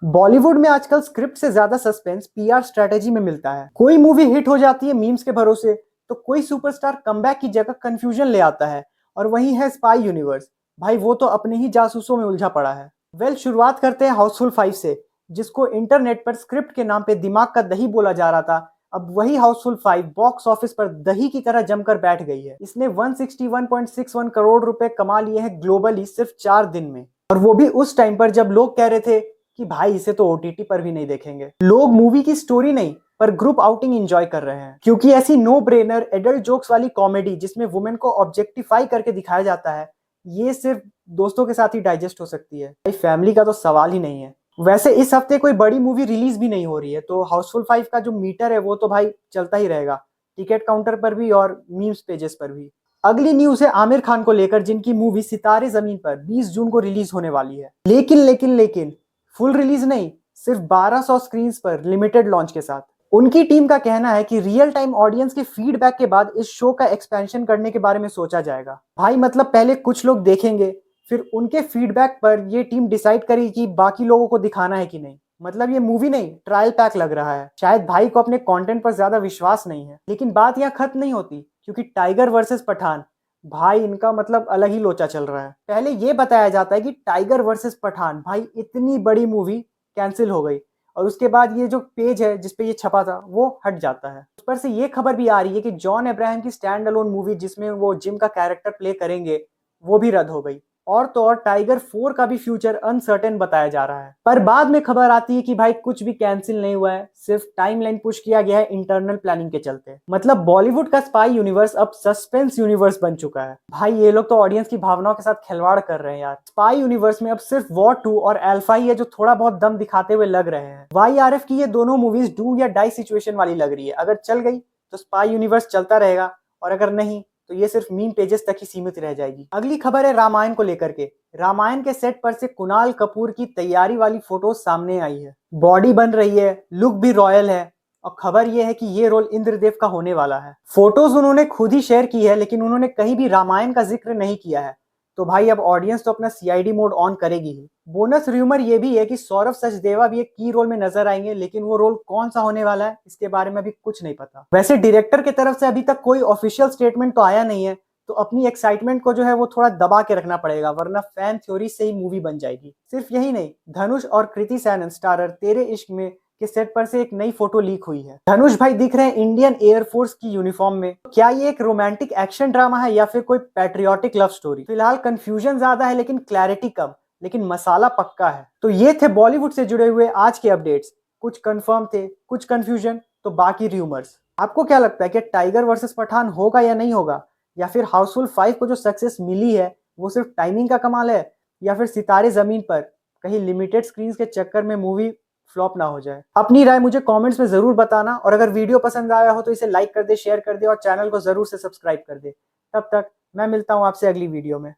बॉलीवुड में आजकल स्क्रिप्ट से ज्यादा सस्पेंस पीआर स्ट्रेटेजी में मिलता है। कोई मूवी हिट हो जाती है मीम्स के भरोसे, तो कोई सुपरस्टार कमबैक की जगह कंफ्यूजन ले आता है। और वही है स्पाई यूनिवर्स। भाई वो तो अपने ही जासूसों में उलझा पड़ा है। शुरुआत करते हैं हाउसफुल 5 से, जिसको इंटरनेट पर स्क्रिप्ट के नाम पे दिमाग का दही बोला जा रहा था। अब वही हाउसफुल 5 बॉक्स ऑफिस पर दही की तरह जमकर बैठ गई है। इसने 161.61 करोड़ रुपए कमा लिए हैं ग्लोबली सिर्फ 4 दिन में। और वो भी उस टाइम पर जब लोग कह रहे थे कि भाई इसे तो ओटीटी पर भी नहीं देखेंगे। लोग मूवी की स्टोरी नहीं पर ग्रुप आउटिंग एंजॉय कर रहे हैं, क्योंकि ऐसी नो ब्रेनर एडल्ट जोक्स वाली कॉमेडी जिसमें वुमेन को ऑब्जेक्टिफाई करके दिखाया जाता है, ये सिर्फ दोस्तों के साथ ही डाइजेस्ट हो सकती है। भाई फैमिली का तो सवाल ही नहीं है। वैसे इस हफ्ते कोई बड़ी मूवी रिलीज भी नहीं हो रही है, तो हाउसफुल 5 का जो मीटर है वो तो भाई चलता ही रहेगा, टिकट काउंटर पर भी और मीम्स पेजेस पर भी। अगली न्यूज है आमिर खान को लेकर, जिनकी मूवी सितारे जमीन पर 20 जून को रिलीज होने वाली है। लेकिन फुल रिलीज नहीं, सिर्फ 1200 स्क्रीन पर लिमिटेड लॉन्च के साथ। उनकी टीम का कहना है कि रियल टाइम ऑडियंस के फीडबैक के बाद इस शो का एक्सपेंशन करने के बारे में सोचा जाएगा। भाई मतलब पहले कुछ लोग देखेंगे, फिर उनके फीडबैक पर ये टीम डिसाइड करेगी कि बाकी लोगों को दिखाना है कि नहीं। मतलब ये मूवी नहीं, ट्रायल पैक लग रहा है। शायद भाई को अपने कंटेंट पर ज्यादा विश्वास नहीं है। लेकिन बात यहाँ खत्म नहीं होती, क्योंकि टाइगर वर्सेस पठान, भाई इनका मतलब अलग ही लोचा चल रहा है। पहले ये बताया जाता है कि टाइगर वर्सेस पठान, भाई इतनी बड़ी मूवी कैंसिल हो गई, और उसके बाद ये जो पेज है जिसपे ये छपा था वो हट जाता है। उस पर से ये खबर भी आ रही है कि जॉन अब्राहम की स्टैंड अलोन मूवी जिसमें वो जिम का कैरेक्टर प्ले करेंगे, वो भी रद्द हो गई। और तो और टाइगर 4 का भी फ्यूचर अनसर्टेन बताया जा रहा है। पर बाद में खबर आती है कि भाई कुछ भी कैंसिल नहीं हुआ है, सिर्फ टाइमलाइन पुश किया गया है इंटरनल प्लानिंग के चलते। मतलब बॉलीवुड का स्पाई यूनिवर्स अब सस्पेंस यूनिवर्स बन चुका है। भाई ये लोग तो ऑडियंस की भावनाओं के साथ खिलवाड़ कर रहे हैं यार। स्पाई यूनिवर्स में अब सिर्फ वॉर 2 और अल्फा ही है जो थोड़ा बहुत दम दिखाते हुए लग रहे हैं। वाईआरएफ की ये दोनों मूवीज डू या डाई सिचुएशन वाली लग रही है। अगर चल गई तो स्पाई यूनिवर्स चलता रहेगा, और अगर नहीं तो ये सिर्फ मीम पेजेस तक ही सीमित रह जाएगी। अगली खबर है रामायण को लेकर के। रामायण के सेट पर से कुणाल कपूर की तैयारी वाली फोटोज सामने आई है। बॉडी बन रही है, लुक भी रॉयल है, और खबर यह है कि ये रोल इंद्रदेव का होने वाला है। फोटोज उन्होंने खुद ही शेयर की है, लेकिन उन्होंने कहीं भी रामायण का जिक्र नहीं किया है। तो भाई अब ऑडियंस तो अपना सीआईडी मोड ऑन करेगी ही। बोनस र्यूमर ये भी है कि सौरभ सचदेवा भी एक की रोल में नजर आएंगे, लेकिन वो रोल कौन सा होने वाला है इसके बारे में अभी कुछ नहीं पता। वैसे डायरेक्टर की तरफ से अभी तक कोई ऑफिशियल स्टेटमेंट तो आया नहीं है, तो अपनी एक्साइटमेंट को जो है वो थोड़ा दबा के रखना पड़ेगा, वरना फैन थ्योरी से ही मूवी बन जाएगी। सिर्फ यही नहीं, धनुष और कृति सैनन स्टारर तेरे इश्क में के सेट पर से एक नई फोटो लीक हुई है। धनुष भाई दिख रहे हैं इंडियन एयरफोर्स की यूनिफॉर्म में। क्या ये एक रोमांटिक एक्शन ड्रामा है या फिर कोई पैट्रियोटिक लव स्टोरी? फिलहाल कंफ्यूजन ज्यादा है लेकिन क्लैरिटी कम, लेकिन मसाला पक्का है। तो ये थे बॉलीवुड से जुड़े हुए आज के अपडेट्स। कुछ कंफर्म थे, कुछ कंफ्यूजन, तो बाकी र्यूमर्स। आपको क्या लगता है कि टाइगर वर्सेस पठान होगा या नहीं होगा? या फिर हाउसफुल 5 को जो सक्सेस मिली है वो सिर्फ टाइमिंग का कमाल है, या फिर सितारे जमीन पर कहीं लिमिटेड स्क्रीन के चक्कर में मूवी फ्लॉप ना हो जाए? अपनी राय मुझे कमेंट्स में जरूर बताना, और अगर वीडियो पसंद आया हो तो इसे लाइक कर दे, शेयर कर दे, और चैनल को जरूर से सब्सक्राइब कर दे। तब तक मैं मिलता हूं आपसे अगली वीडियो में।